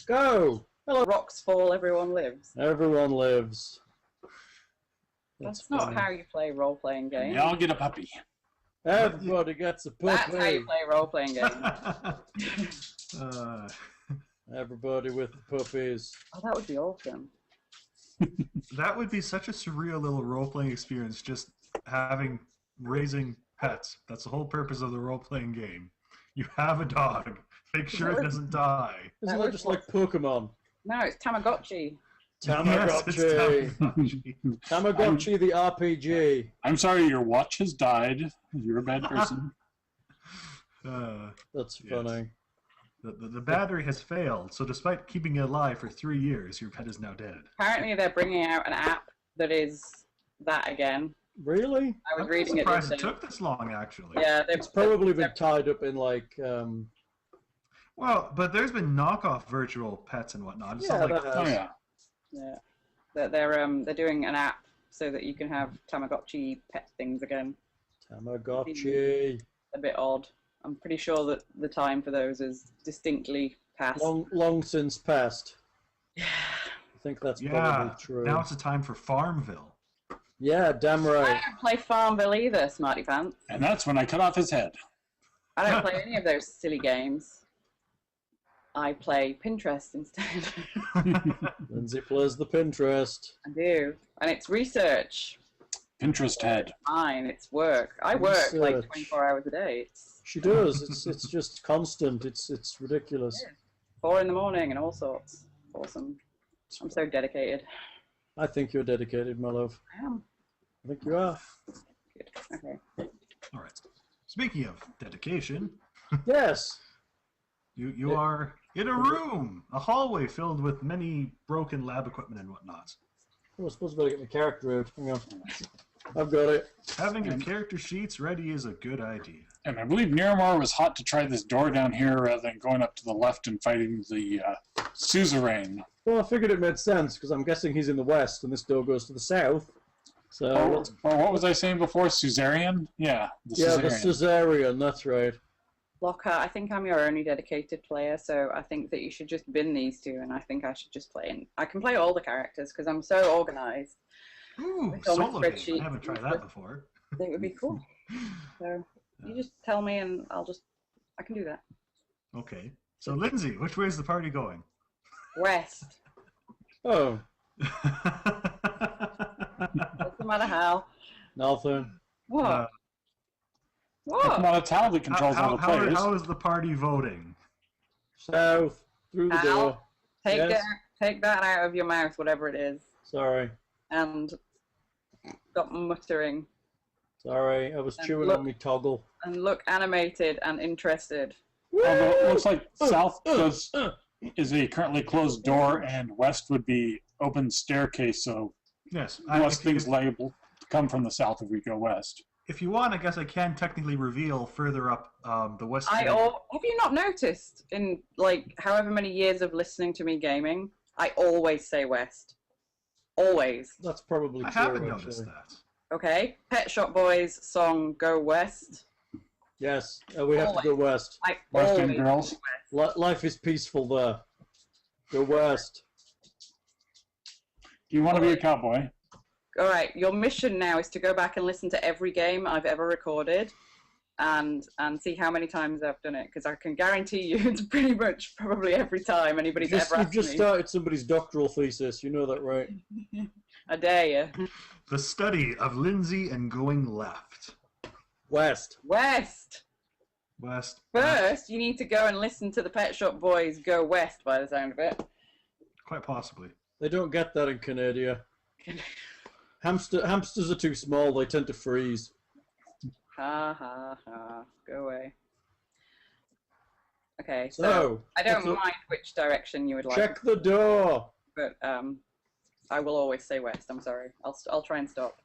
Go! Hello. Rocks fall, everyone lives. Everyone lives. That's not how you play role-playing games. Y'all get a puppy. Everybody gets a puppy. That's how you play role-playing games. Everybody with the puppies. Oh, that would be awesome. That would be such a surreal little role-playing experience, just raising pets. That's the whole purpose of the role-playing game. You have a dog. Make sure it doesn't die. Isn't that just like Pokemon? No, it's Tamagotchi. Tamagotchi. Yes, it's Tamagotchi. Tamagotchi the RPG. I'm sorry, your watch has died. You're a bad person. That's Yes. funny. The battery has failed, so despite keeping it alive for 3 years, your pet is now dead. Apparently, they're bringing out an app that is that again. Really? I was I'm reading it. surprised This it took this long, actually. Yeah, It's probably been tied up in like. Well, but there's been knockoff virtual pets and whatnot. It's Yeah, not like that Oh has. yeah. Yeah, they're doing an app so that you can have Tamagotchi pet things again. Tamagotchi. A bit odd. I'm pretty sure that the time for those is distinctly past. Long since passed. I think that's probably true. now it's the time for Farmville. Yeah, damn I right. don't play Farmville either, Smarty Pants. And that's when I cut off his head. I don't play any of those silly games. I play Pinterest instead. Lindsay plays the Pinterest. I do. And it's research. Pinterest head. Mine, it's work. I work like Research. 24 hours a day. She does. It's just constant. It's ridiculous. Yeah. 4 in the morning and all sorts. Awesome. I'm so dedicated. I think you're dedicated, my love. I am. I think you are. Good. Okay. All right. Speaking of dedication, Yes. you are in a room, a hallway filled with many broken lab equipment and whatnot. I was supposed to better get my character out. Hang on. I've got it. Having your character sheets ready is a good idea. And I believe Miramar was hot to try this door down here rather than going up to the left and fighting the suzerain. Well, I figured it made sense because I'm guessing he's in the west and this door goes to the south. So Or what was I saying before? Suzerain? Yeah, the yeah, the Suzerain. Caesarean. That's right. Lockhart, I think I'm your only dedicated player, so I think that you should just bin these two, and I think I should just play. And I can play all the characters because I'm so organised. Ooh, It's on my solo game. spreadsheet. I haven't tried that before. It would be cool. So you just tell me, and I can do that. Okay. So, Lindsay, which way is the party going? West. Oh, Doesn't matter how. nothing. What? Uh, What? Not a towel that controls all the players. how is the party voting? South through the Al? door. Yes. Take that out of your mouth, whatever it is, Sorry. and stop muttering Sorry. I was And chewing look- on me toggle. and look animated and interested. Although it looks like south uh. is a currently closed door and west would be open staircase, so Yes. less things liable to come from the south if we go west. If you want, I guess I can technically reveal further up the west. Have you not noticed in like however many years of listening to me gaming, I always say west. Always. That's probably I true. haven't actually. noticed that. Okay? Pet Shop Boys song Go West. Yes, we have to go west. I West always End girls. say west. Life is peaceful there. Go west. Do you want to be a cowboy? All right, your mission now is to go back and listen to every game I've ever recorded and see how many times I've done it, because I can guarantee you it's pretty much probably every time anybody's ever You've asked just me. started somebody's doctoral thesis. You know that, right? I dare you. The study of Lindsay and going left. West. West! West. First, you need to go and listen to the Pet Shop Boys Go West, by the sound of it. Quite possibly. They don't get that in Canada. Hamsters are too small. They tend to freeze. Ha ha ha. Go away. Okay, so So I don't what's up? mind which direction you would like, Check the door. but I will always say west. I'm sorry. I'll try and stop.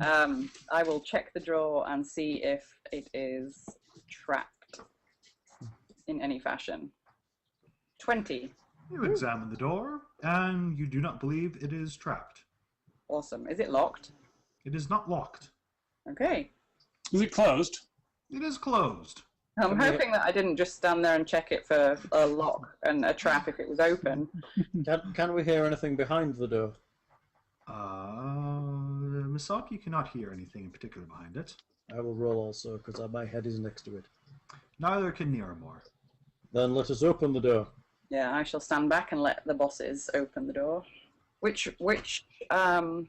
I will check the drawer and see if it is trapped in any fashion. 20. You examine the door, and you do not believe it is trapped. Awesome. Is it locked? It is not locked. Okay. Is it closed? It is closed. I'm hoping that I didn't just stand there and check it for a lock and a trap if it was open. Can we hear anything behind the door? Misaki cannot hear anything in particular behind it. I will roll also, because my head is next to it. Neither can Niramor. Then let us open the door. Yeah, I shall stand back and let the bosses open the door. Which room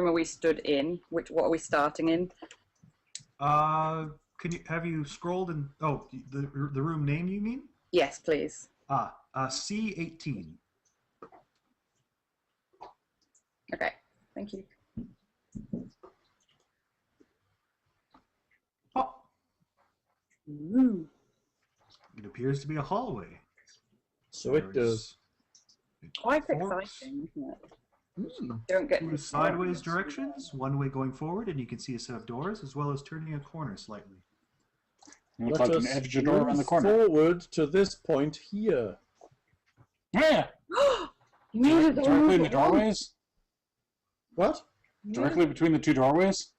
are we stood in? What are we starting in? Have you scrolled in? Oh, the room name you mean? Yes, please. C18. Okay, thank you. Oh, Ooh. it appears to be a hallway. So it does. Quite Forks exciting, isn't it? Hmm. Don't get Two sideways directions, one way going forward, and you can see a set of doors, as well as turning a corner slightly. Looks Let like an us edge door around the move corner. forward to this point here. Yeah, You made it directly in the doorways. What? Directly between the two doorways.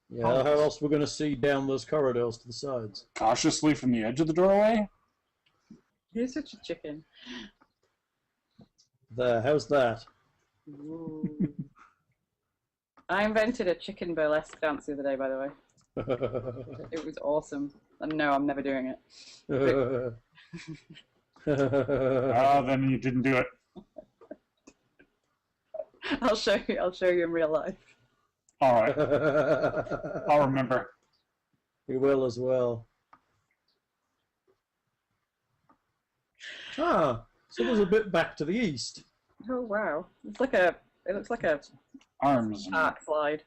Yeah, how else we're going to see down those corridors to the sides? Cautiously from the edge of the doorway. You're such a chicken. There, how's that? Ooh. I invented a chicken burlesque dance the other day, by the way. It was awesome. And no, I'm never doing it. Then you didn't do it. I'll show you in real life. All right, I'll remember. You will as well. Ah, so there's a bit back to the east. Oh wow. It looks like a Arms. arc slide.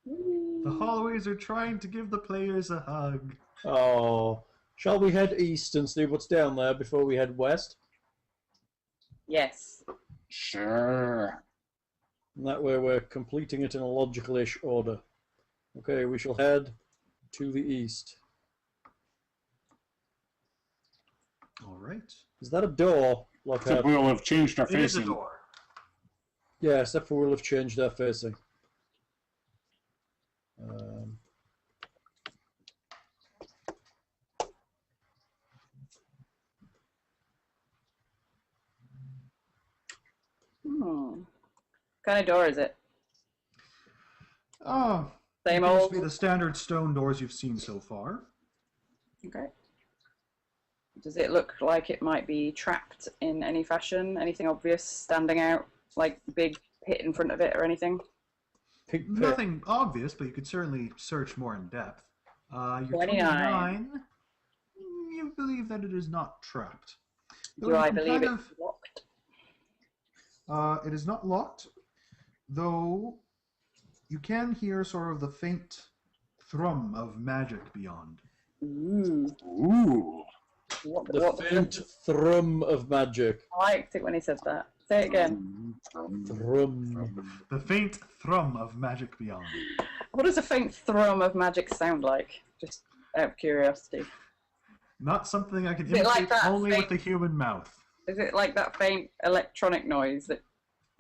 The hallways are trying to give the players a hug. Oh, shall we head east and see what's down there before we head west? Yes. Sure. And that way we're completing it in a logical-ish order. Okay, we shall head to the east. All right. Is that a door? Like Except we'll have changed our It is a facing. door. Yeah, except for we'll have changed our facing. What kind of door is it? Oh, Same appears old. to be the standard stone doors you've seen so far. Okay. Does it look like it might be trapped in any fashion? Anything obvious standing out? Like big pit in front of it or anything? Pink pit. Nothing obvious, but you could certainly search more in depth. You're 29. You believe that it is not trapped. Though Do you I can believe kind it's locked? It is not locked, though you can hear sort of the faint thrum of magic beyond. Ooh. Ooh. The faint thrum of magic. I liked it when he said that. Say it again. Thrum. The faint thrum of magic beyond. What does a faint thrum of magic sound like? Just out of curiosity. Not something I can Is it like imitate that only faint- with the human mouth. Is it like that faint electronic noise that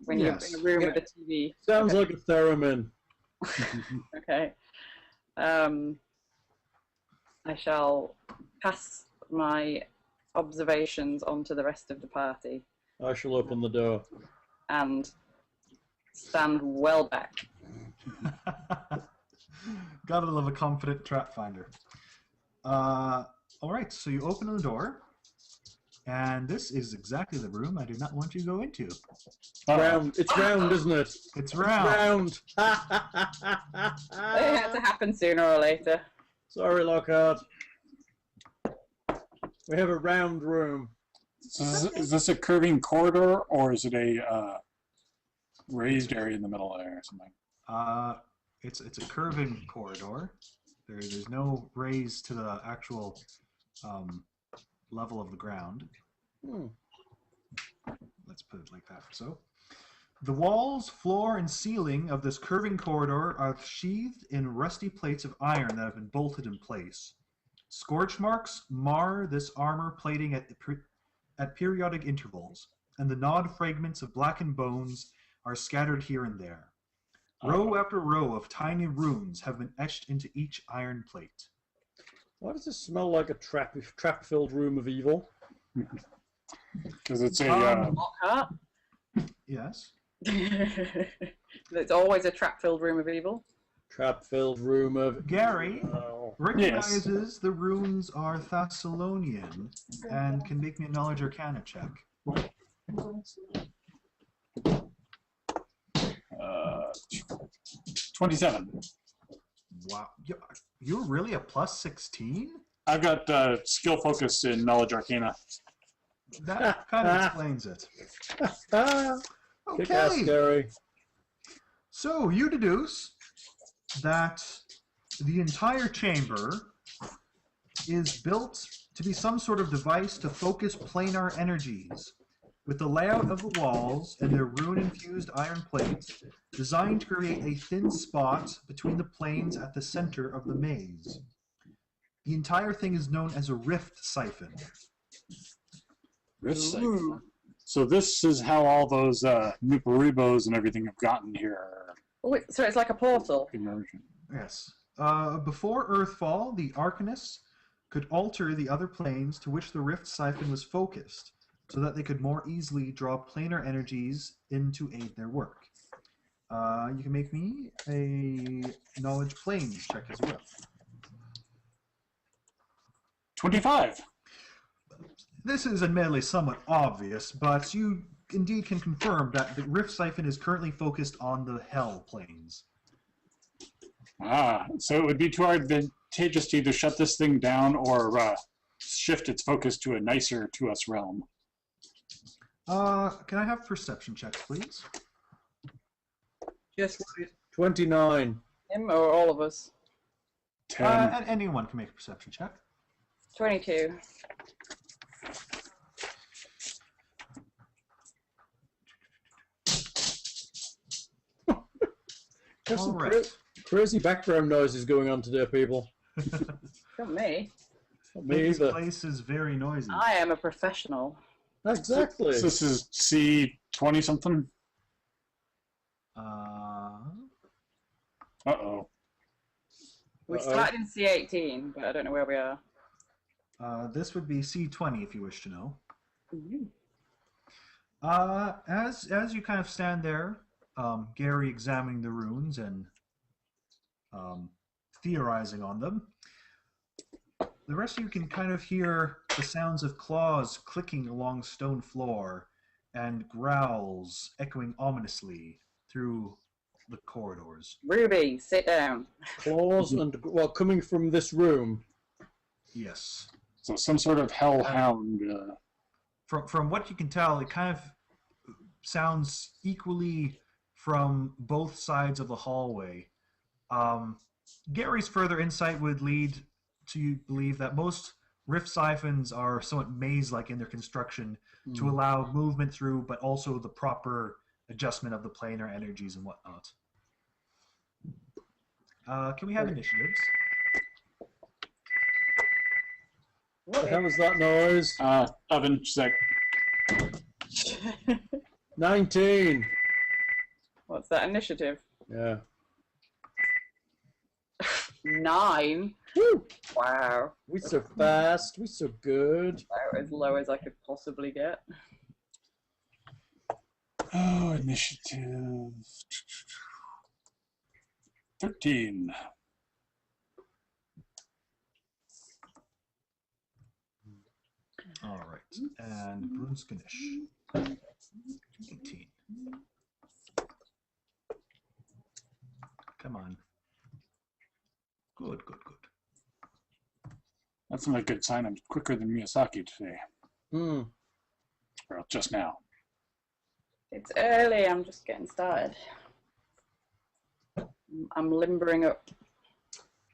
when Yes. you're in a room Yeah. with a TV? Sounds Okay. like a theremin. Okay. I shall pass my observations on to the rest of the party I shall open the door. and stand well back. Gotta love a confident trap finder. Alright, so you open the door, and this is exactly the room I do not want you to go into. Round. It's round, isn't it? It's It's round. round. It had to happen sooner or later. Sorry, Lockhart. We have a round room. So is this a curving corridor, or is it a raised area in the middle there or something? It's a curving corridor. There's no raise to the actual level of the ground. Hmm. Let's put it like that. So, the walls, floor, and ceiling of this curving corridor are sheathed in rusty plates of iron that have been bolted in place. Scorch marks mar this armor plating at periodic intervals, and the gnawed fragments of blackened bones are scattered here and there. Row after row of tiny runes have been etched into each iron plate. Why does this smell like a trap-filled room of evil? Because it's a Lockhart. Yes. It's always a trap-filled room of evil. Trap-filled room of Gary evil. recognizes the runes are Thessalonian and can make me a knowledge arcana check. 27. Wow. You're really a plus 16? I've got skill focus in knowledge arcana. That kind of explains it. Kick ass, Okay. Gary. So you deduce that the entire chamber is built to be some sort of device to focus planar energies, with the layout of the walls and their rune-infused iron plates designed to create a thin spot between the planes at the center of the maze. The entire thing is known as a rift siphon. Rift siphon. So this is how all those Nuparibos and everything have gotten here. Oh, so it's like a portal. Immersion. Yes. Before Earthfall, the Arcanists could alter the other planes to which the rift siphon was focused, so that they could more easily draw planar energies in to aid their work. You can make me a knowledge planes check as well. 25. This is admittedly somewhat obvious, but you indeed can confirm that the rift siphon is currently focused on the hell planes. So it would be too advantageous to either shut this thing down or shift its focus to a nicer to us realm. Can I have perception checks, please? Just 29. him or all of us? 10. And anyone can make a perception check. 22. There's All some right. crazy background noises going on today, people. Not me. Not me This either. place is very noisy. I am a professional. Exactly. So this is C20 something? Uh-oh. We Uh-oh. started in C18, but I don't know where we are. This would be C20 if you wish to know. Mhm. As you kind of stand there, Gary examining the runes and theorizing on them, the rest of you can kind of hear the sounds of claws clicking along stone floor and growls echoing ominously through the corridors. Ruby, sit down. Claws and, well, coming from this room. Yes. So some sort of hellhound. From what you can tell, it kind of sounds equally from both sides of the hallway. Gary's further insight would lead to you believe that most rift siphons are somewhat maze-like in their construction to allow movement through, but also the proper adjustment of the planar energies and whatnot. Can we have initiatives? What the hell was that noise? Oven, she's like, 19. What's that initiative? Yeah. 9. Woo! Wow. We so fast. We so good. About as low as I could possibly get. oh, initiative. 13. All right. And Brunskanish. 18. Come on. Good, good, good. That's not a good sign. I'm quicker than Miyazaki today. Hmm. Or just now. It's early, I'm just getting started. I'm limbering up.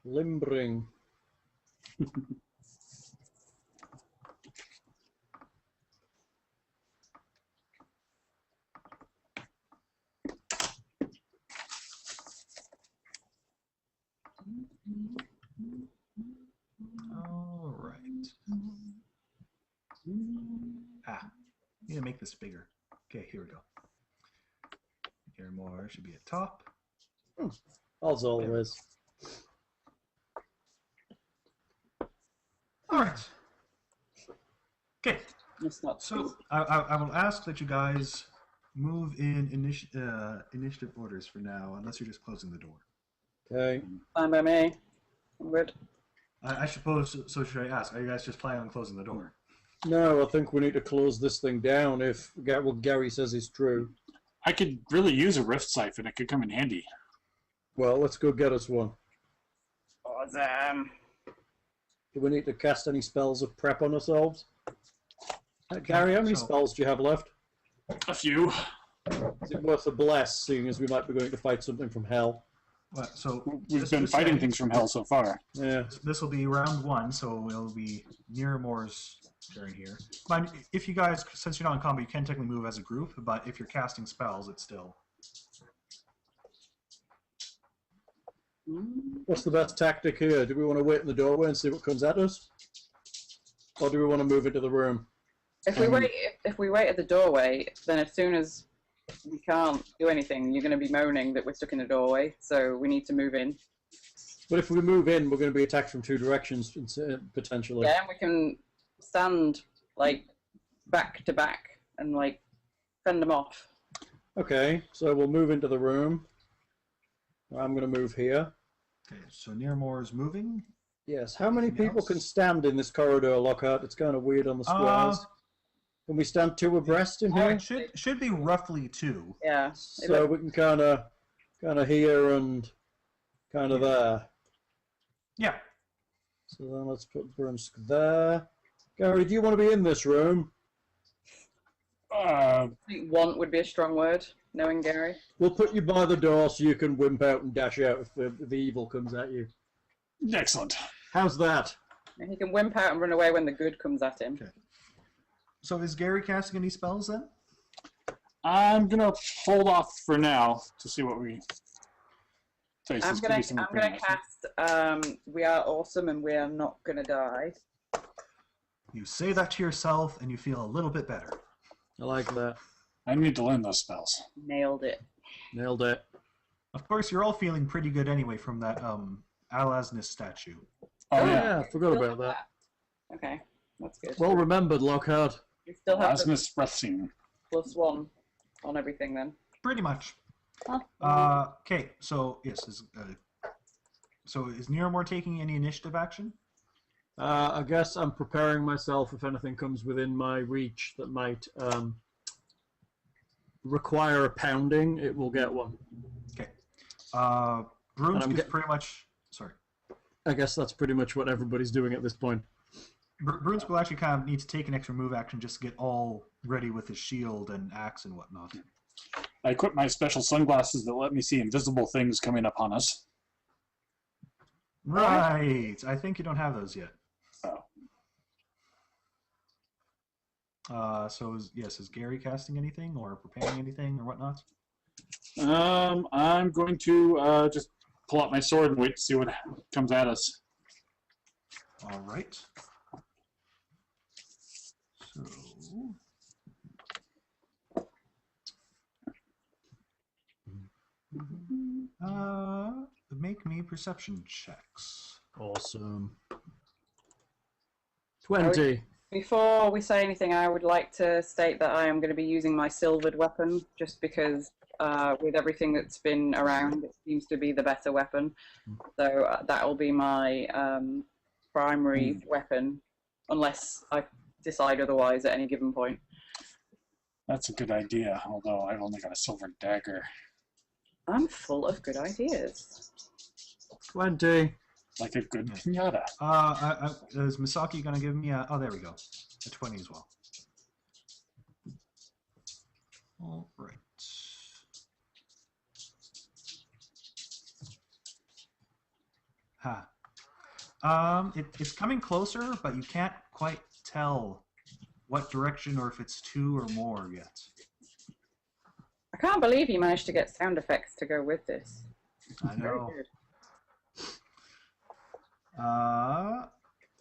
Limbering. All right. Need to make this bigger. Okay, here we go. Here more should be at top. As always. right. Okay, It's not so I will ask that you guys move in initiative orders for now, unless you're just closing the door. Okay. fine by me. I'm good. I suppose, so should I ask, are you guys just planning on closing the door? No, I think we need to close this thing down if what Gary says is true. I could really use a rift siphon. It could come in handy. Well, let's go get us one. Awesome. Do we need to cast any spells of prep on ourselves? Gary, how many so- spells do you have left? A few. Is it worth a bless, seeing as we might be going to fight something from hell? What, so We've just been to fighting say, things from hell so far. Yeah. This will be round 1, so it'll be Niramor's turn here. Mind, if you guys, since you're not in combat, you can technically move as a group, but if you're casting spells, it's still... What's the best tactic here? Do we want to wait in the doorway and see what comes at us? Or do we want to move into the room? If we wait at the doorway, then as soon as we can't do anything, you're going to be moaning that we're stuck in the doorway. So we need to move in. But if we move in, we're going to be attacked from 2 directions, potentially. Yeah, and we can stand like back to back and like fend them off. Okay, so we'll move into the room. I'm going to move here. Okay, so Niramor's moving. Yes, how many Anything people else? can stand in this corridor, Lockhart? It's kind of weird on the squares. Can we stand 2 abreast in here? It should be roughly 2. Yeah. So we can kind of here and kind of there. Yeah. So then let's put Brunsk there. Gary, do you want to be in this room? I think want would be a strong word, knowing Gary. We'll put you by the door so you can wimp out and dash out if the evil comes at you. Excellent. How's that? And he can wimp out and run away when the good comes at him. Okay. So is Gary casting any spells then? I'm gonna hold off for now to see what we face. I'm This could gonna be some agreement. cast We Are Awesome and We Are Not Gonna Die. You say that to yourself and you feel a little bit better. I like that. I need to learn those spells. Nailed it. Nailed it. Of course, you're all feeling pretty good anyway from that Alasnus statue. Oh Oh, yeah, yeah, I forgot about that. Okay, that's good. Well remembered, Lockhart. We still have the Erasmus Breathsing. +1 on everything then. Pretty much. Huh? Okay, so yes, so is Niramor taking any initiative action? I guess I'm preparing myself if anything comes within my reach that might require a pounding, it will get one. Okay. And Brunsk I'm is get- pretty much... Sorry. I guess that's pretty much what everybody's doing at this point. Brunsk will actually kind of need to take an extra move action just to get all ready with his shield and axe and whatnot. I equip my special sunglasses that let me see invisible things coming upon us. Right. I think you don't have those yet. Oh. So is Gary casting anything or preparing anything or whatnot? I'm going to just pull out my sword and wait to see what comes at us. All right. So. Make me perception checks. Awesome. 20. Before we say anything, I would like to state that I am going to be using my silvered weapon, just because with everything that's been around, it seems to be the better weapon. So that will be my primary weapon, unless I decide otherwise at any given point. That's a good idea, although I've only got a silver dagger. I'm full of good ideas. 20. Like a good pinata. Is Misaki gonna give me a? Oh, there we go. A 20 as well. All right. It's coming closer, but you can't quite tell what direction or if it's 2 or more yet. I can't believe you managed to get sound effects to go with this. I Very know. good.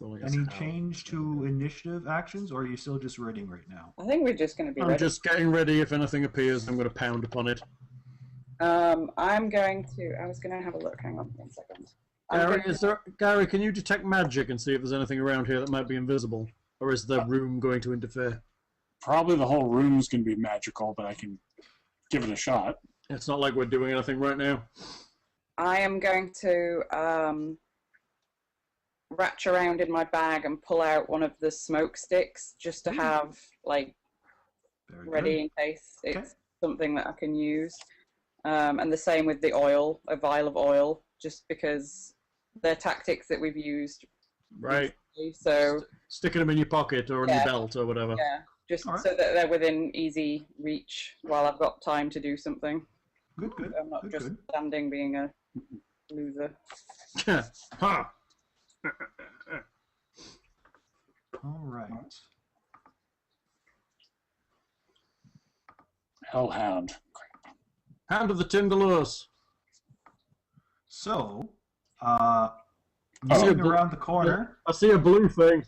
Only Any change to initiative actions, or are you still just reading right now? I think we're just going to be I'm ready. just getting ready. If anything appears, I'm going to pound upon it. I'm going to. I was going to have a look. Hang on 1 second. Gary, can you detect magic and see if there's anything around here that might be invisible? Or is the room going to interfere? Probably the whole room's going to be magical, but I can give it a shot. It's not like we're doing anything right now. I am going to ratch around in my bag and pull out one of the smoke sticks just to have like Very ready good. in case Okay. it's something that I can use. And the same with the oil, a vial of oil, just because they're tactics that we've used. Right. recently. So Sticking them in your pocket or in your Yeah. belt or whatever. yeah, just All right. so that they're within easy reach while I've got time to do something. Good, good. I'm not Good, just good. standing being a loser. Ha! All right. Hellhound. Hand of the Tindalos. So, Oh. moving around the corner, I see a blue thing.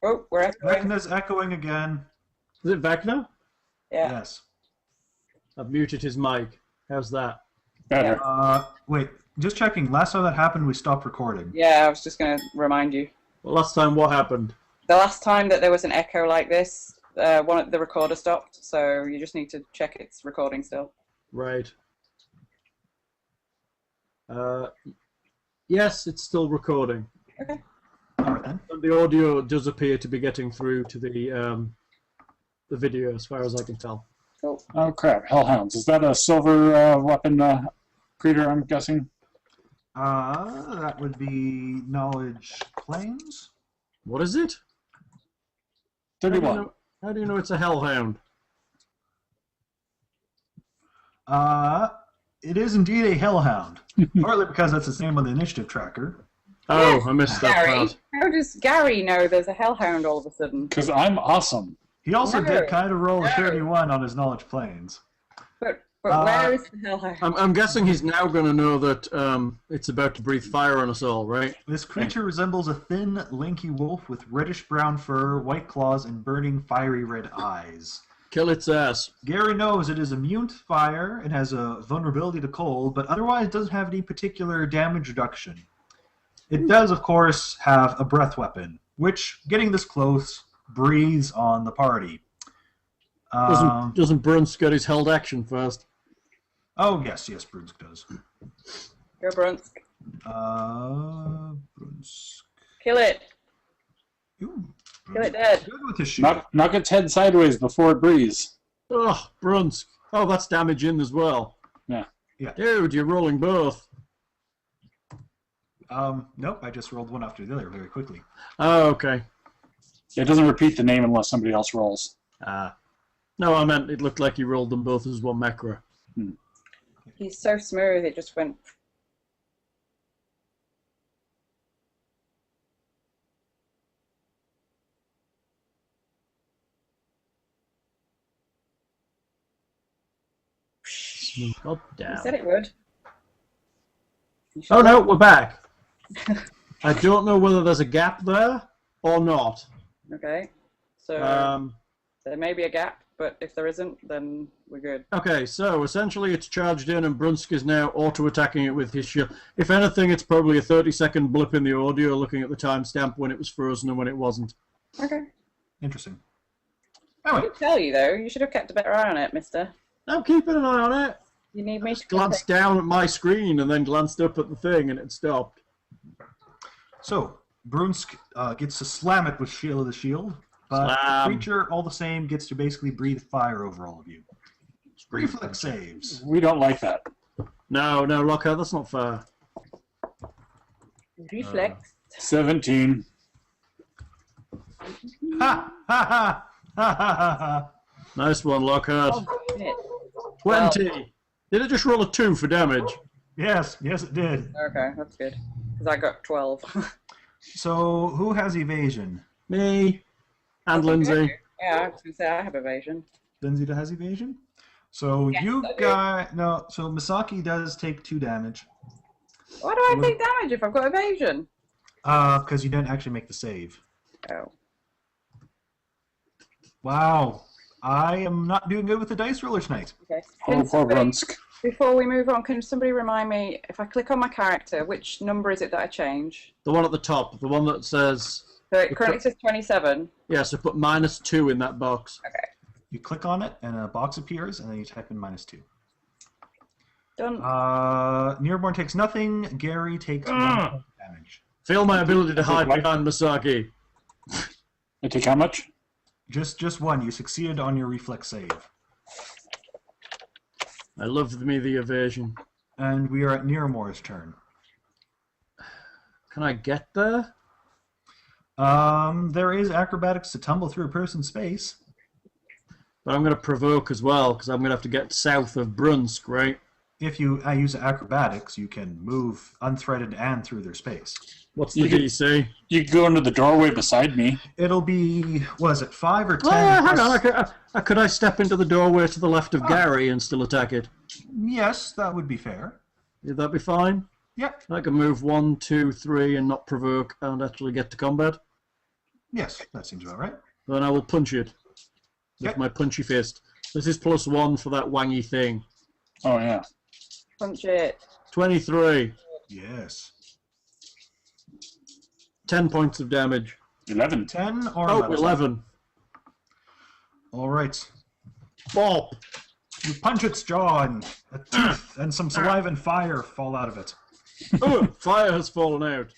Oh, we're echoing. Vecna's echoing again. Is it Vecna? Yeah. Yes. I've muted his mic. How's that? Better. Wait, just checking. Last time that happened, we stopped recording. Yeah, I was just going to remind you. Well, last time what happened? The last time that there was an echo like this, the recorder stopped, so you just need to check it's recording still. Right. Yes, it's still recording. Okay. All right then. And the audio does appear to be getting through to the video, as far as I can tell. Cool. Oh crap! Hellhounds. Is that a silver weapon creature? I'm guessing. That would be knowledge claims. What is it? 31. How do you know it's a hellhound? It is indeed a hellhound. Partly because that's its name on the initiative tracker. Oh, I missed that Gary, part. how does Gary know there's a hellhound all of a sudden? Because I'm awesome. He also No. did kind of roll a No. 31 on his knowledge planes. But Uh, where is the hellhound? I'm guessing he's now going to know that it's about to breathe fire on us all, right? This creature resembles a thin, lanky wolf with reddish-brown fur, white claws, and burning, fiery red eyes. Kill its ass. Gary knows it is immune to fire and has a vulnerability to cold, but otherwise doesn't have any particular damage reduction. It does, of course, have a breath weapon, which, getting this close, breathes on the party. Doesn't Brunsk get his held action first? Oh, yes, Brunsk does. Go Brunsk. Brunsk. Kill it. Ooh, Kill it dead. good with his shield. Knock its head sideways before it breathes. Oh, Brunsk. Oh, that's damage in as well. Yeah. Yeah. Dude, you're rolling both. Nope, I just rolled one after the other very quickly. Oh, okay. It doesn't repeat the name unless somebody else rolls. No, I meant it looked like you rolled them both as one macro. He's so smooth, it just went. Smooth up, You down. said it would. You Oh should- no, we're back. I don't know whether there's a gap there or not. Okay. So there may be a gap, but if there isn't, then we're good. Okay, so essentially it's charged in and Brunsk is now auto-attacking it with his shield. If anything, it's probably a 30-second blip in the audio looking at the timestamp when it was frozen and when it wasn't. Okay. Interesting. I Anyway, did tell you though. You should have kept a better eye on it, Mister. I'm keeping an eye on it. You need me to Glanced down at my screen and then glanced up at the thing and it stopped. so Brunsk gets to slam it with Shield of the Shield, but the Slam. creature, all the same, gets to basically breathe fire over all of you. Reflex saves. We don't like that. No, Lockhart, that's not fair. reflex. 17. Ha ha ha ha ha ha! Nice one, Lockhart. Oh, shit. 20. Did it just roll a 2 for damage? Yes, it did. Okay, that's good. Because I got 12. So who has evasion? Me and Lindsay. Yeah, I was going to say I have evasion. Lindsay has evasion. So Yes, you I do. got no. So Misaki does take 2 damage. Why do I take damage if I've got evasion? Because you didn't actually make the save. Oh. Wow, I am not doing good with the dice roller tonight. Okay. Oh, poor Brunsk. Before we move on, can somebody remind me, if I click on my character, which number is it that I change? The one at the top, the one that says, So it currently says 27. yeah, so put -2 in that box. Okay, You click on it, and a box appears, and then you type in -2. done. Nearborn takes nothing. Gary takes 1 point of damage. Feel my ability to hide behind Misaki. I take how much? Just 1. You succeeded on your reflex save. I love me the evasion. And we are at Nearmore's turn. Can I get there? There is acrobatics to tumble through a person's space. But I'm going to provoke as well, because I'm going to have to get south of Brunsk, right? If you use acrobatics, you can move unthreaded and through their space. What's the You could- DC? You go into the doorway beside me. It'll be, what is it, 5 or 10? Hang on. Could I step into the doorway to the left of Gary and still attack it? Yes, that would be fair. Would that be fine? Yep. I can move 1, 2, 3 and not provoke and actually get to combat. Yes, that seems about right. Then I will punch it with Okay. my punchy fist. This is +1 for that wangy thing. Oh, yeah. Punch it. 23. Yes. 10 points of damage. 11. 10 or Oh, 11? 11. All right. Bop. You punch its jaw, and a tooth and some saliva and fire fall out of it. Oh, fire has fallen out.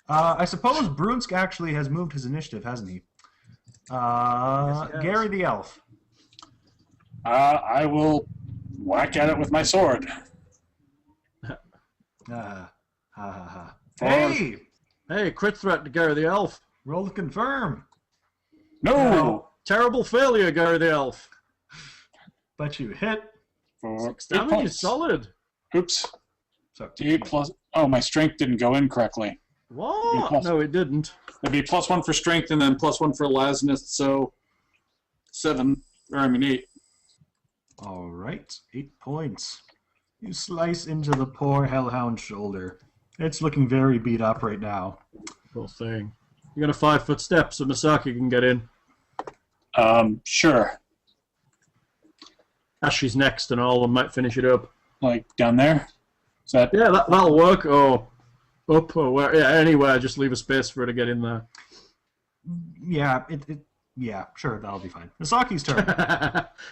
I suppose Brunsk actually has moved his initiative, hasn't he? Yes, he has. Gary the elf. I will whack at it with my sword. Ha ha ha. For- Hey! Hey, crit threat to Gary the Elf. Roll to confirm. No! Terrible failure, Gary the Elf. But you hit. For 6 8 damage points. is solid. Oops. So, 8 plus. Oh, my strength didn't go in correctly. What? Plus- No, it didn't. It'd be +1 for strength and then +1 for lasness, so 7. Or, I mean, 8. all right. 8 points. You slice into the poor hellhound's shoulder. It's looking very beat up right now. Poor thing. You got a 5-foot step so Misaki can get in. Sure. Ashley's next and all and might finish it up. Like down there? Is that. Yeah, that'll work. Or up or where. Yeah, anywhere. Just leave a space for her to get in there. Yeah, yeah, sure, that'll be fine. Misaki's turn.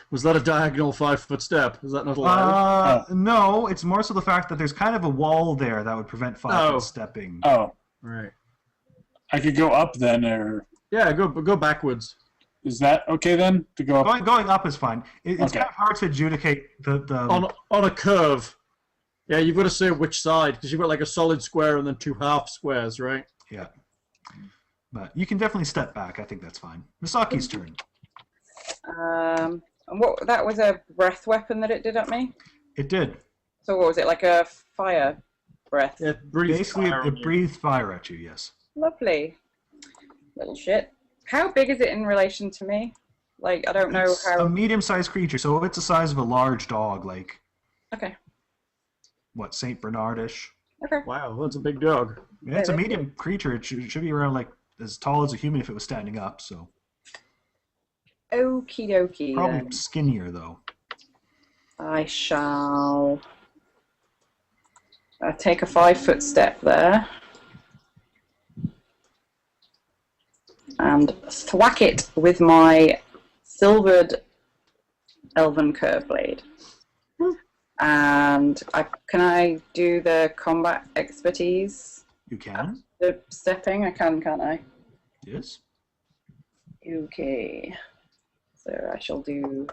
Was that a diagonal 5-foot step? Is that not allowed? No, it's more so the fact that there's kind of a wall there that would prevent 5 Oh. foot stepping. Oh. Right. I could go up then, or. Yeah, go backwards. Is that okay then? To go up? Going up is fine. It's Okay. kind of hard to adjudicate the On a curve. Yeah, you've got to say which side because you've got like a solid square and then 2 half squares, right? yeah. But you can definitely step back. I think that's fine. Misaki's turn. And what? That was a breath weapon that it did at me. It did. So what was it? Like a fire breath? Yeah, it breathes Basically, fire on it you. breathed fire at you. Yes. Lovely. Little shit. How big is it in relation to me? Like, I don't know It's a how. medium-sized creature, so it's the size of a large dog, like Okay. what, Saint Bernardish. Okay. Wow, that's a big dog. Yeah, it's a that's medium creature. It should be around like as tall as a human if it was standing up. So Okie dokie. probably Then. skinnier though. I shall take a 5-foot step there and thwack it with my silvered elven curve blade. And can I do the combat expertise? You can. The stepping? I can, can't I? Yes. Okay. So I shall do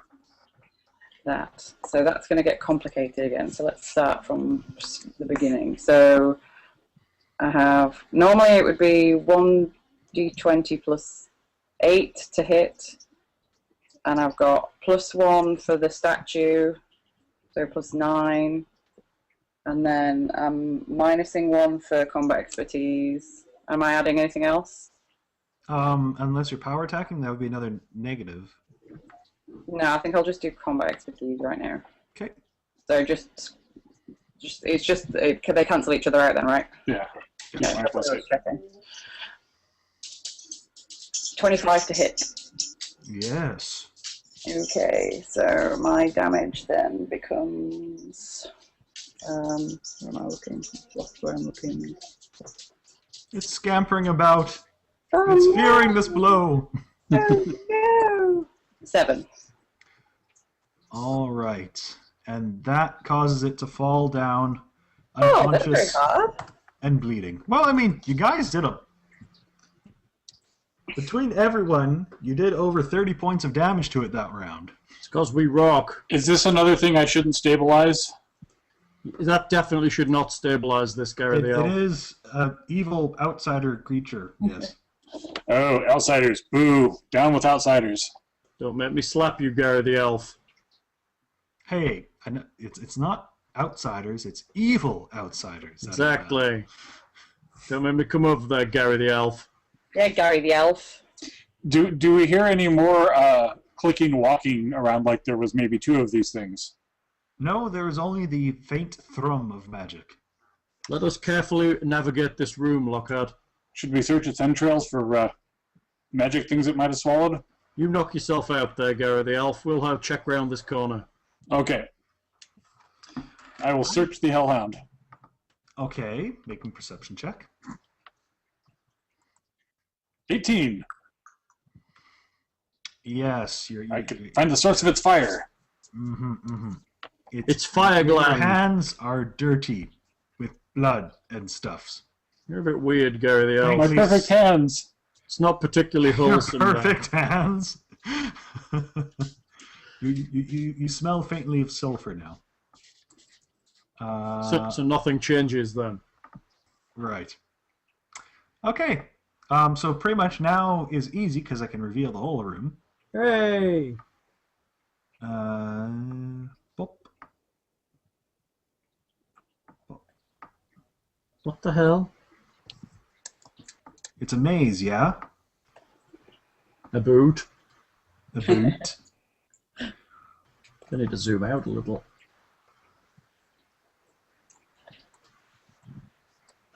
that. So that's going to get complicated again. So let's start from the beginning. So I have, normally it would be 1d20 plus 8 to hit. And I've got +1 for the statue, so +9. And then I'm minusing 1 for combat expertise. Am I adding anything else? Unless you're power attacking, that would be another negative. No, I think I'll just do combat expertise right now. Okay. So they cancel each other out then, right? Yeah. Yeah, Five plus eight. checking. 25 to hit. Yes. Okay, so my damage then becomes. Where am I looking? I've lost where I'm looking. It's scampering about. Oh, It's no! fearing this blow. Oh, no! 7. All right. And that causes it to fall down Oh, that's very unconscious hard. and bleeding. Well, I mean, you guys did a... Between everyone, you did over 30 points of damage to it that round. It's because we rock. Is this another thing I shouldn't stabilize? That definitely should not stabilize this Gary the It Elf. is an evil outsider creature, yes. Oh, outsiders. Boo. Down with outsiders. Don't make me slap you, Gary the Elf. Hey, I know, it's not outsiders, it's evil outsiders. that are bad. Exactly. Don't make me come over there, Gary the Elf. Yeah, Gary the Elf. Do we hear any more clicking, walking around like there was maybe 2 of these things? No, there is only the faint thrum of magic. Let us carefully navigate this room, Lockhart. Should we search its entrails for magic things it might have swallowed? You knock yourself out there, Gary the Elf. We'll have check round this corner. Okay. I will search the Hellhound. Okay, making perception check. 18. Yes, I can find the source of its fire. It's fire Your gland. hands are dirty with blood and stuffs. You're a bit weird, Gary the Elf. My perfect hands. It's not particularly Your wholesome. perfect hands. you smell faintly of sulfur now. So nothing changes then. Right. Okay. So pretty much now is easy because I can reveal the whole room. Hey! Boop. What the hell? It's a maze, yeah? A boot. A boot. I need to zoom out a little.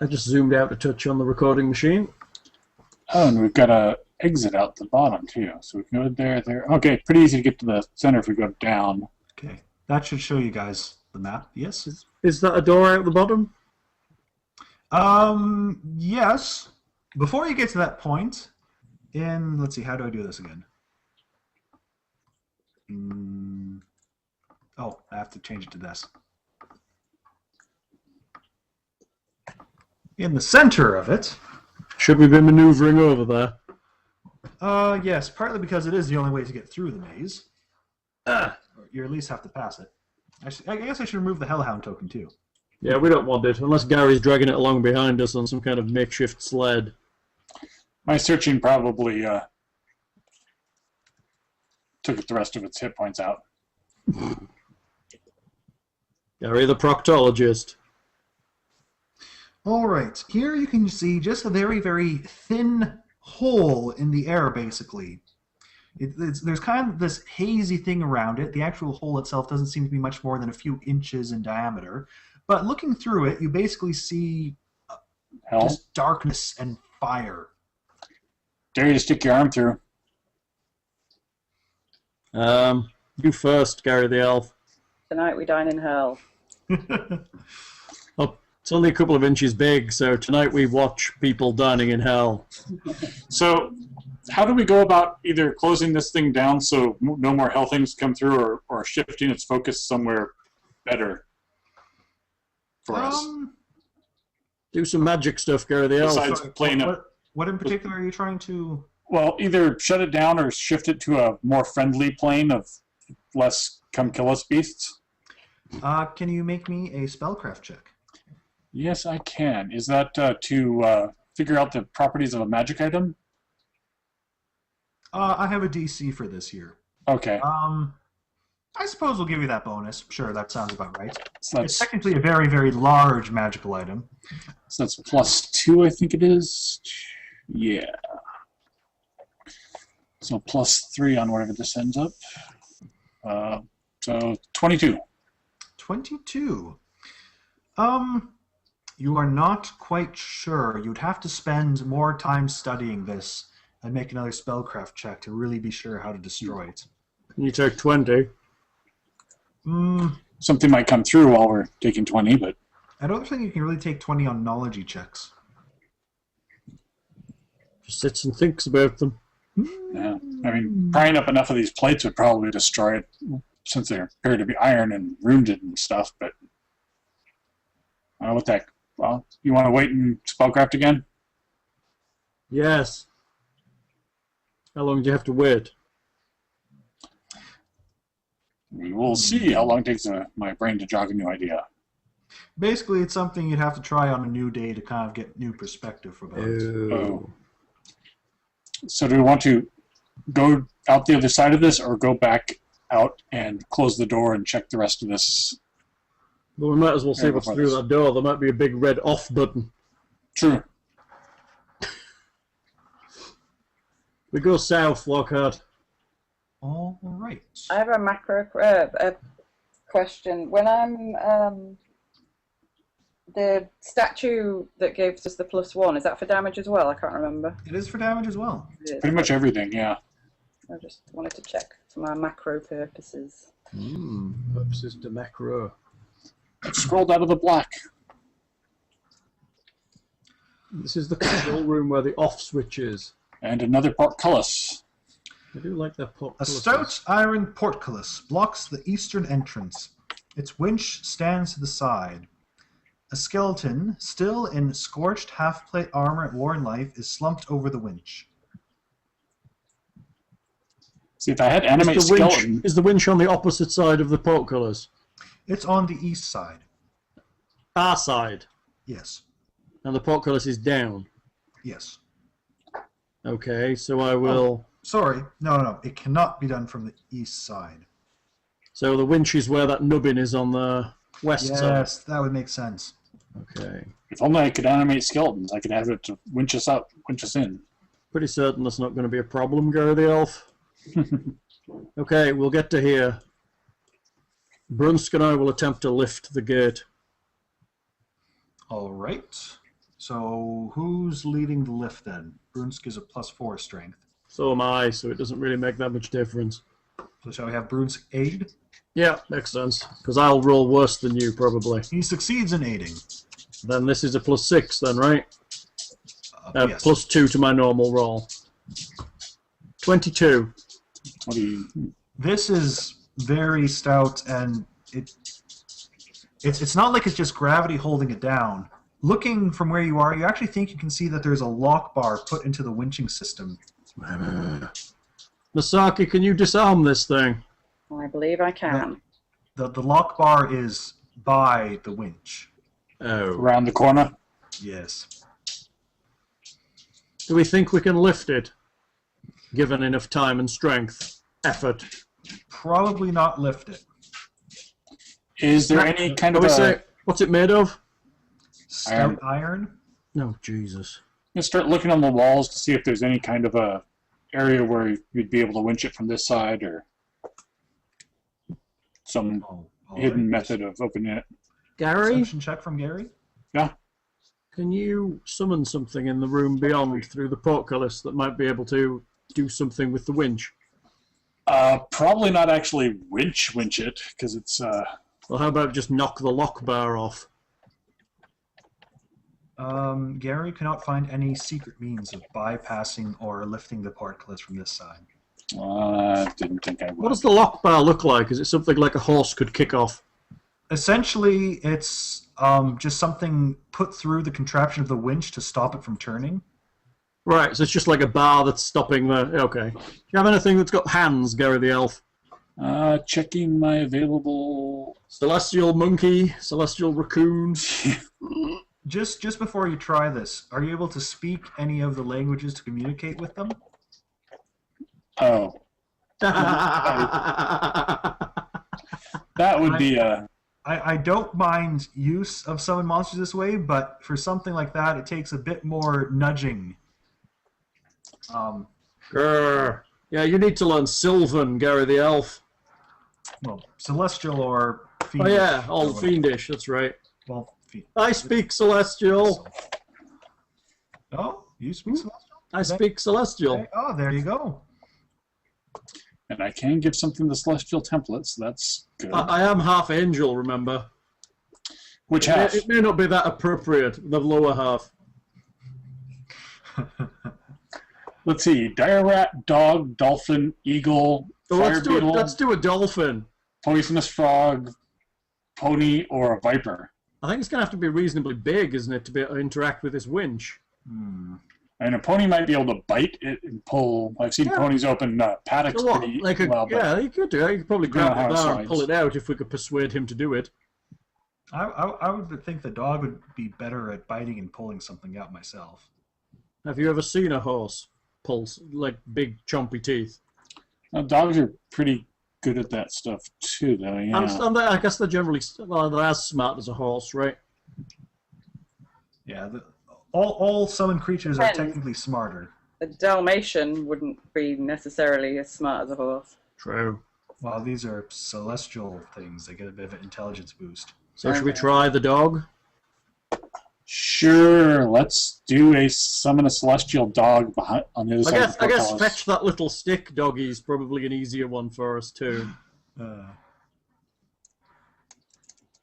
I just zoomed out a touch on the recording machine. Oh, and we've got a exit out the bottom too. So we can go there. Okay, pretty easy to get to the center if we go down. Okay. That should show you guys the map. Yes? Is that a door out the bottom? Yes. Before you get to that point, let's see, how do I do this again? Oh, I have to change it to this. In the center of it. Should we be maneuvering over there? Yes, partly because it is the only way to get through the maze. Or you at least have to pass it. I guess I should remove the Hellhound token too. Yeah, we don't want it, unless Gary's dragging it along behind us on some kind of makeshift sled. My searching probably took the rest of its hit points out. Gary the proctologist. All right, here you can see just a very, very thin hole in the air, basically. There's kind of this hazy thing around it. The actual hole itself doesn't seem to be much more than a few inches in diameter. But looking through it, you basically see Hell, just darkness and fire. dare you to stick your arm through. You first, Gary the Elf. Tonight we dine in hell. Oh, it's only a couple of inches big, so tonight we watch people dining in hell. So, how do we go about either closing this thing down so no more hell things come through, or shifting its focus somewhere better for us? Do some magic stuff, Gary the Elf. Besides playing it. What in particular are you trying to... Well, either shut it down or shift it to a more friendly plane of less come kill us beasts. Can you make me a spellcraft check? Yes, I can. Is that to figure out the properties of a magic item? I have a DC for this year. Okay. I suppose we'll give you that bonus. Sure, that sounds about right. So It's that's, technically a very, very large magical item. so that's +2, I think it is. Yeah. So +3 on whatever this ends up. So 22. 22. You are not quite sure. You'd have to spend more time studying this and make another spellcraft check to really be sure how to destroy it. Can you take 20? Something might come through while we're taking 20, but I don't think you can really take 20 on knowledge checks. Just sits and thinks about them. yeah. I mean, prying up enough of these plates would probably destroy it, since they appear to be iron and ruined and stuff. But I don't know what that. Well, you want to wait and spellcraft again? Yes. How long do you have to wait? We will see how long it takes my brain to jog a new idea. Basically, it's something you'd have to try on a new day to kind of get new perspective about it. Oh. So do we want to go out the other side of this, or go back out and close the door and check the rest of this? Well, we might as well see Yeah, what's before through this. that door. There might be a big red off button. True. We go south, Lockhart. All right. I have a macro question. When I'm the statue that gives us the +1, is that for damage as well? I can't remember. It is for damage as well. It is. Pretty much everything, yeah. I just wanted to check for my macro purposes. Purposes de macro. Scrolled out of the black. This is the control room where the off switch is. And another portcullis. I do like that port. A stout iron portcullis blocks the eastern entrance. Its winch stands to the side. A skeleton, still in scorched half-plate armor at War and Life, is slumped over the winch. See, if I had animate skeleton, Is the winch on the opposite side of the portcullis? It's on the east side. Our side. Yes. And the portcullis is down. Yes. Okay, so I will... Sorry. No. It cannot be done from the east side. So the winch is where that nubbin is on the west side. Yes, that would make sense. Okay. if only I could animate skeletons, I could have it to winch us up, winch us in. Pretty certain that's not going to be a problem, Gary the Elf. Okay, we'll get to here. Brunsk and I will attempt to lift the gate. All right. So who's leading the lift then? Brunsk is a +4 strength. So am I, so it doesn't really make that much difference. So shall we have Brunsk aid? Yeah, makes sense. Because I'll roll worse than you, probably. He succeeds in aiding. Then this is a +6 then, right? Yes. +2 to my normal roll. 22. What do you? This is very stout, and it's not like it's just gravity holding it down. Looking from where you are, you actually think you can see that there's a lock bar put into the winching system. Masaki, can you disarm this thing? I believe I can. The lock bar is by the winch. Oh. Around the corner? Yes. Do we think we can lift it? Given enough time and strength, effort. Probably not lift it. Is there any kind of Can we a... say, what's it made of? Stout iron? No, Jesus. Let's start looking on the walls to see if there's any kind of a area where you'd be able to winch it from this side, or some Oh, all hidden right. method of opening it. Gary, Perception check from Gary? Yeah. can you summon something in the room beyond through the portcullis that might be able to do something with the winch? Probably not actually winch it, because it's... Well, how about just knock the lock bar off? Gary cannot find any secret means of bypassing or lifting the portcullis from this side. didn't think I would. What does the lock bar look like? Is it something like a horse could kick off? Essentially, it's just something put through the contraption of the winch to stop it from turning. Right, so it's just like a bar that's stopping the... Okay. Do you have anything that's got hands, Gary the Elf? Checking my available... Celestial monkey, celestial raccoon. Just before you try this, are you able to speak any of the languages to communicate with them? Oh. That would be a... I don't mind use of summon monsters this way, but for something like that, it takes a bit more nudging. Grr. Yeah, you need to learn Sylvan, Gary the Elf. Well, celestial or Oh fiendish. yeah, or all whatever. fiendish, that's right. Well, I speak Celestial. Oh, you speak celestial? I speak Celestial. Okay. Oh, there you go. And I can give something the Celestial template, so that's good. I am half angel, remember. Which half? It may not be that appropriate, the lower half. Let's see. Dire rat, dog, dolphin, eagle, So fire beetle, let's do a dolphin. poisonous frog, pony, or a viper. I think it's going to have to be reasonably big, isn't it, to be able to interact with this winch? And a pony might be able to bite it and pull. I've seen Yeah. ponies open paddocks So what? pretty Like well. But yeah, you could do it. You could probably grab how the it bar and slides. pull it out if we could persuade him to do it. I would think the dog would be better at biting and pulling something out myself. Have you ever seen a horse pull like big chompy teeth? dogs are pretty good at that stuff too, though. Yeah. And I guess they're generally they're as smart as a horse, right? Yeah, all summon creatures are Depends. technically smarter. A Dalmatian wouldn't be necessarily as smart as a horse. True. While these are celestial things, they get a bit of an intelligence boost. So should we try the dog? Sure, let's do a summon a celestial dog behind on the other side of the I guess portcullis. fetch that little stick doggy is probably an easier one for us too.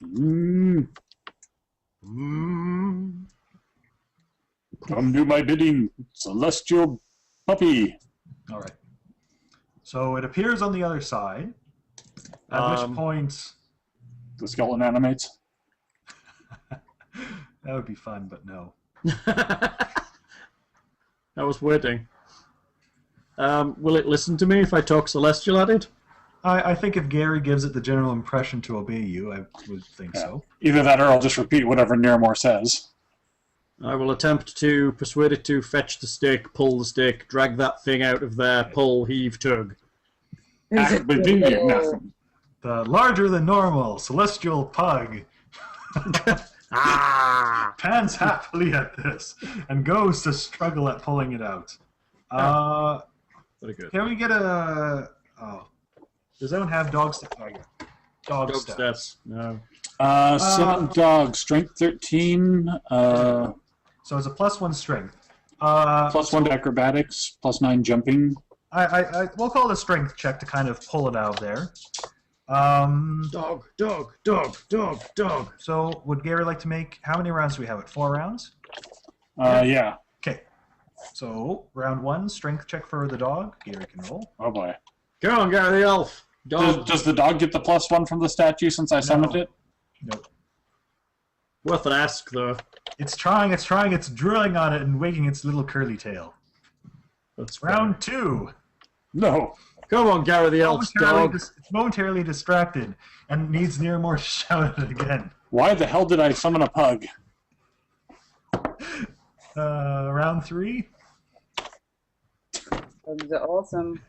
Mm, Mm. come do my bidding, celestial puppy. All right. So it appears on the other side. At which point, The skeleton animates. that would be fun, but no. I was waiting. Will it listen to me if I talk celestial at it? I think if Gary gives it the general impression to obey you, I would think so. Either that or I'll just repeat whatever Nearmore says. I will attempt to persuade it to fetch the stick, pull the stick, drag that thing out of there, pull, heave, tug. But didn't you? Nothing. The larger than normal celestial pug Ah! pans happily at this and goes to struggle at pulling it out. Very good. Can we get a... Oh. Does anyone have dog stats? Oh, yeah. Dog Dog stats. stats. No. Summon dog, strength 13, So it's a +1 strength. +1 to acrobatics, +9 jumping. We'll call it a strength check to kind of pull it out of there. Dog, dog, dog, dog, dog. So would Gary like to make... How many rounds do we have it? 4 rounds? Yeah. Okay. So, round 1, strength check for the dog. Gary can roll. Oh boy. Go on, Gary the Elf. Dog. Does the dog get the +1 from the statue since I summoned it? Nope. Worth an ask, though. It's trying, it's drilling on it and wagging its little curly tail. That's fair. Round 2. No. Come on, Gary the Elf's dog. It's momentarily distracted and needs Nearmore to shout it again. Why the hell did I summon a pug? Round 3. Those are awesome.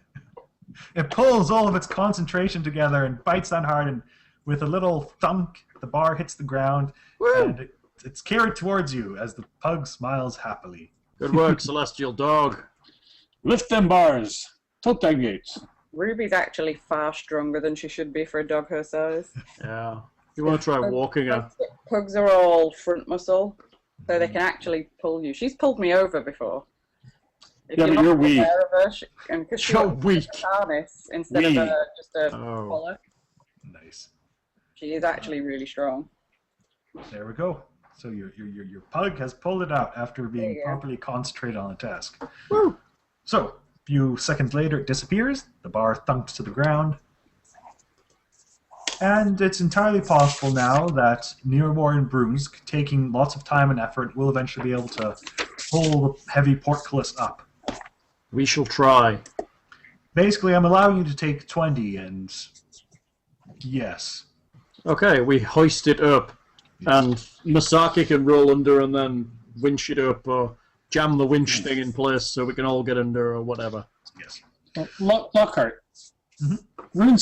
It pulls all of its concentration together and bites down hard, and with a little thunk, the bar hits the ground, Woo! and it's carried towards you as the pug smiles happily. Good work, Celestial Dog. Lift them bars. Tilt that gates. Ruby's actually far stronger than she should be for a dog her size. Yeah. You want to try walking her? Pugs are all front muscle, so they can actually pull you. She's pulled me over before. If Yeah, but not you're weak. aware of her, and because You're weak. harness instead of Weak. just a Oh. collar, Nice. she is actually really strong. There we go. So your pug has pulled it out after There being you go. properly concentrated on the task. Woo! So, a few seconds later, it disappears. The bar thunks to the ground. And it's entirely possible now that Nearmore and Brunsk, taking lots of time and effort, will eventually be able to pull the heavy portcullis up. We shall try. Basically, I'm allowing you to take 20, and yes. Okay, we hoist it up, and Masaki can roll under and then winch it up, or jam the winch thing in place so we can all get under, or whatever. Yes. Lockhart. Mhm. Rune